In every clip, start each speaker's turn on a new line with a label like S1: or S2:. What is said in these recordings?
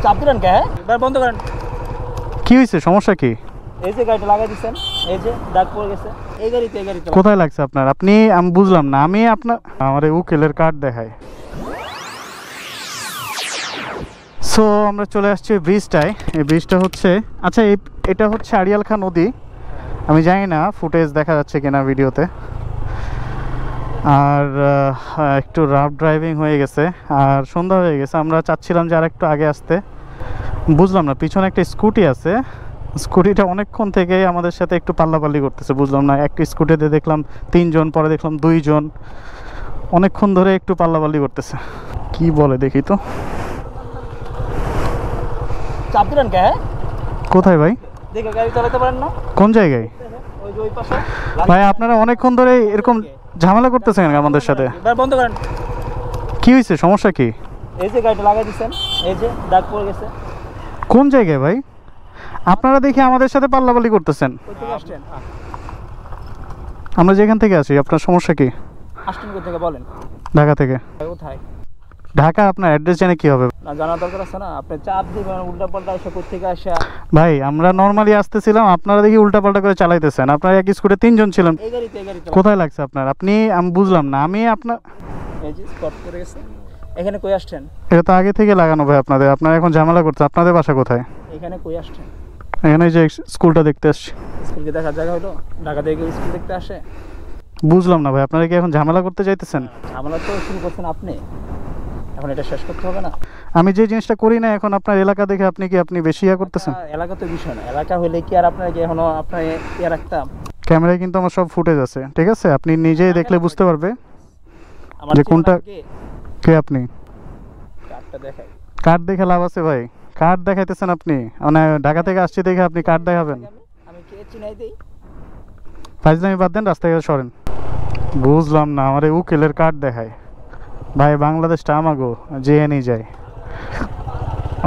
S1: চাপ দিলেন কে? এবার বন্ধ করেন।
S2: কি হয়েছে, সমস্যা কি?
S1: এই যে গাড়িটা লাগাই দিচ্ছেন, এই যে দাগ পড়ে গেছে, এই গাড়িতে
S2: কোথায় লাগছে আপনার? আমি বুঝলাম না। আমি আপনার আমার উকিলের কার্ড দেখাই। সো আমরা চলে আসছি ব্রিজটায়। এই ব্রিজটা হচ্ছে, আচ্ছা এটা হচ্ছে আড়িয়াল খাঁ নদী। আমি জানি না ফুটেজ দেখা যাচ্ছে কিনা ভিডিওতে। আর একটু রাফ ড্রাইভিং হয়ে গেছে আর সন্ধ্যা হয়ে গেছে। আমরা চাচ্ছিলাম যে আর একটু আগে আসতে। বুঝলাম না, পিছনে একটা স্কুটি আছে, স্কুটিটা অনেকক্ষণ থেকে আমাদের সাথে একটু পাল্লাপাল্লি করতেছে। বুঝলাম না, একটা স্কুটিতে দেখলাম 3 জন, পরে দেখলাম 2 জন, অনেকক্ষণ ধরে একটু পাল্লাপাল্লি করতেছে। কি বলে দেখি তো।
S1: চাপ দিলেন কে?
S2: কোথায় ভাই?
S1: দেখে গাড়ি চালাতে পারেন না?
S2: কোন জায়গায়
S1: ওই যে ওই পাশে।
S2: ভাই আপনারা অনেকক্ষণ ধরে এরকম ঝামেলা করতেছেন আমাদের সাথে।
S1: এবার বন্ধ করেন।
S2: কি হয়েছে, সমস্যা কি?
S1: এই যে গাড়িটা লাগাই দিচ্ছেন, এই যে দাগ পড়ে গেছে।
S2: কোন জায়গায় ভাই? আপনারা দেখি আমাদের সাথে পাল্লাপাল্লি করতেছেন।
S1: কই থেকে আসছেন?
S2: আমরা যেখান থেকে আসি। আপনার সমস্যা কি?
S1: আসছেন কই থেকে বলেন?
S2: ঢাকা থেকে।
S1: কোথায়?
S2: ঢাকা। আপনার অ্যাড্রেস জানে কি হবে?
S1: না জানা দরকার আছে না? আপনি চাপ দিবেন উল্টা পাল্টা এসে কই থেকে আসা।
S2: ভাই আমরা নরমালি আসতেছিলাম, আপনারা দেখি উল্টাপাল্টা করে চালাইতেছেন। আপনারা এক স্কুটে 3 জন ছিলেন।
S1: এই গাড়িতে
S2: কোথায় লাগছে আপনার? আমি বুঝলাম না। আমি আপনার
S1: এই যে স্পট করে গেছে। এখানে কই আসছেন?
S2: এটা তো আগে থেকে লাগানো ভাই আপনাদের। আপনারা এখন ঝামেলা করতে। আপনাদের বাসা কোথায়?
S1: এখানে কই আসছেন?
S2: এখানে যে স্কুলটা দেখতে আসছি।
S1: স্কুলকে দেখার জায়গা হলো? ঢাকা থেকে স্কুল দেখতে আসে?
S2: বুঝলাম না ভাই, আপনারা কি এখন ঝামেলা করতে চাইতেছেন?
S1: ঝামেলা তো শুরু করছেন আপনি, এখন এটা শেষ করতে হবে না?
S2: আমি যে জিনিসটা করি না এখন আপনার এলাকা দেখে আপনি বেশি ইয়া করতেছেন।
S1: এলাকা তো বিষয় না, এলাকা হলে কি আর আপনার কি এখনো আপনার ইয়ে রাখতাম?
S2: ক্যামেরায় কিন্তু আমার সব ফুটেজ আছে, ঠিক আছে? আপনি নিজেই দেখলে বুঝতে পারবে
S1: আমার
S2: যে কোনটা। কে আপনি?
S1: কার্ডটা দেখাই।
S2: কার্ড দেখে লাভ আছে ভাই? কার্ড দেখাইতেছেন আপনি? মানে ঢাকা থেকে আসছি দেখে আপনি কার্ড দেখাবেন?
S1: আমি কে চিনাই দেই?
S2: ফাইজলামি বাদ দেন, রাস্তায় সরেন। বুঝলাম না, আমার উকিলের কার্ড দেখায় ভাই। বাংলাদেশটা আমাগো, যেয়ে নিয়ে যায়।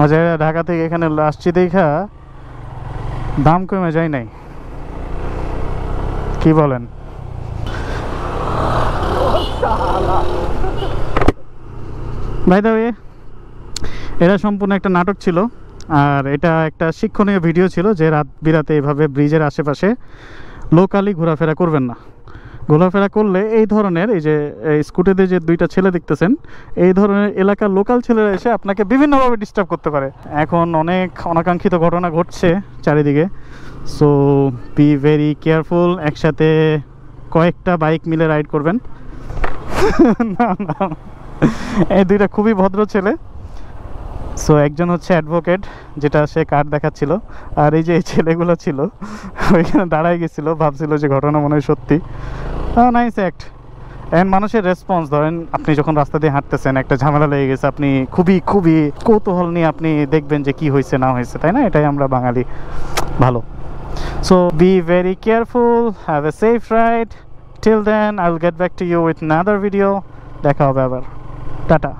S2: আচ্ছা, ঢাকা থেকে এখানে আসছি দেখা দাম কমে যায় নাই, কি বলেন? ভাই দাও, এটা সম্পূর্ণ একটা নাটক ছিল। আর এটা একটা শিক্ষণীয় ভিডিও ছিল যে রাত বিরাতে এভাবে ব্রিজের আশেপাশে লোকালি ঘোরাফেরা করবেন না। ঘোরাফেরা করলে এই ধরনের, এই যে স্কুটিতে যে 2টা ছেলে দেখতেছেন, এই ধরনের এলাকার লোকাল ছেলেরা এসে আপনাকে বিভিন্নভাবে ডিস্টার্ব করতে পারে। এখন অনেক অনাকাঙ্ক্ষিত ঘটনা ঘটছে চারিদিকে। So be very careful. একসাথে কয়েকটা বাইক মিলে রাইড করবেন। না না, এই 2টা খুবই ভদ্র ছেলে। সো একজন হচ্ছে অ্যাডভোকেট, যেটা সে কার্ড দেখাচ্ছিল, আর এই যে এই ছেলেগুলো ছিল ওইখানে দাঁড়াই গেছিলো, ভাবছিল যে ঘটনা মনে হয় সত্যি। Nice act. অ্যান্ড মানুষের রেসপন্স, ধরেন আপনি যখন রাস্তা দিয়ে হাঁটতেছেন, একটা ঝামেলা লেগে গেছে, আপনি খুবই কৌতূহল নিয়ে আপনি দেখবেন যে কি হয়েছে না হয়েছে, তাই না? এটাই আমরা বাঙালি, ভালো। So be very careful, have a safe ride. Till then I will get back to you with another video. দেখা হবে আবার। টাটা।